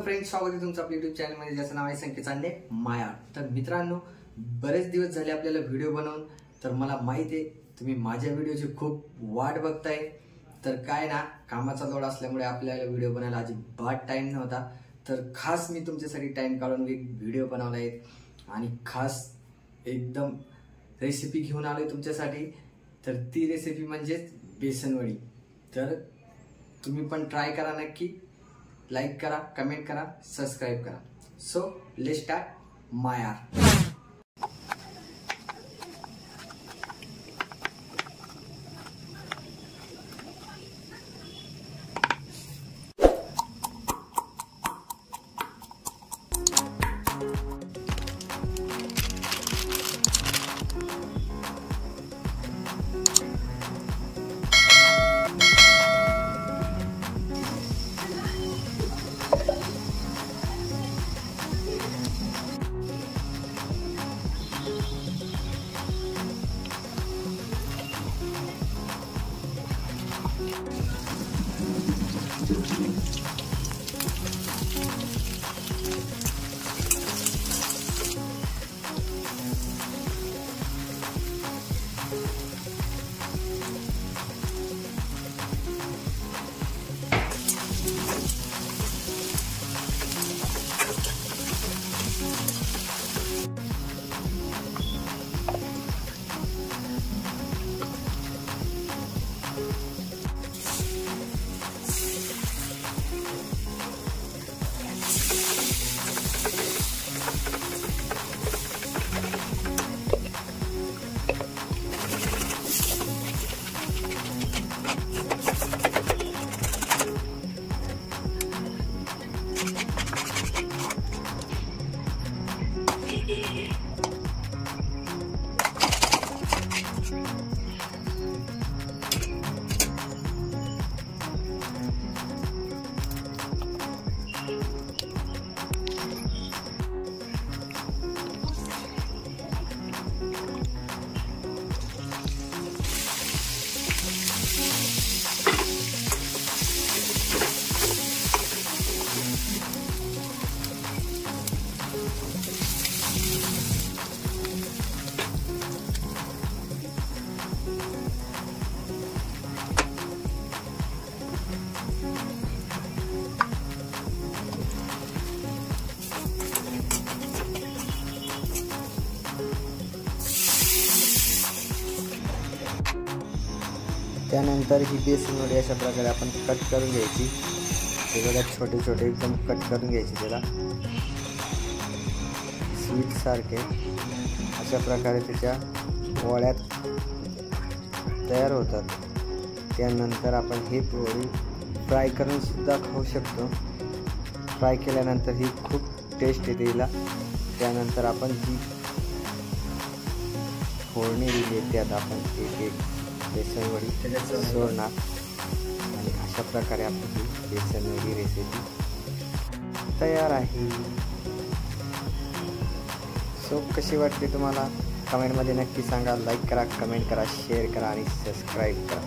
Hello friends, स्वागत आहे तुमचं आपल्या यूट्यूब चॅनल मध्ये ज्याचं नाव आहे संकेत चांडे माया। तर मित्रांनो, बरेच दिवस झाले आपल्याला व्हिडिओ बनवून। तर मला माहिती आहे तुम्ही माझ्या व्हिडिओची खूप वाट बघताय। तर काय ना, कामाचा लोड असल्यामुळे आपल्याला व्हिडिओ बनायला अजिबात टाइम नव्हता। तर खास मी तुमच्यासाठी टाइम काढून एक व्हिडिओ बनवला आहे आणि खास एकदम रेसिपी घेऊन आलोय तुमच्यासाठी। तर ती रेसिपी म्हणजे बेसन वडी। तर तुम्ही पण ट्राय करा नक्की, लाइक करा, कमेंट करा, सब्सक्राइब करा। सो लेट्स स्टार्ट माया। त्यानंतर ही बेसन वडी अशा प्रकारे आपण कट करून घ्यायची। हे बघा, छोटे छोटे एकदम कट करून घ्यायचे। त्याला स्वीट सारखे अशा प्रकारे त्याच्या वड्यात तयार होतात। त्यानंतर आपण ही वडी फ्राय करून सुद्धा खाऊ शकतो। फ्राय केल्यानंतर ही खूप टेस्ट येते हिला। त्यानंतर आपण जी फोडणी दिली त्यात आपण एक एक बेसन वडी त्याच्यात सोडणार आणि अशा प्रकारे आपली ही बेसन वडी रेसिपी तयार आहे। सो कशी वाटली तुम्हाला कमेंटमध्ये नक्की सांगा। लाईक करा, कमेंट करा, शेअर करा आणि सबस्क्राईब करा।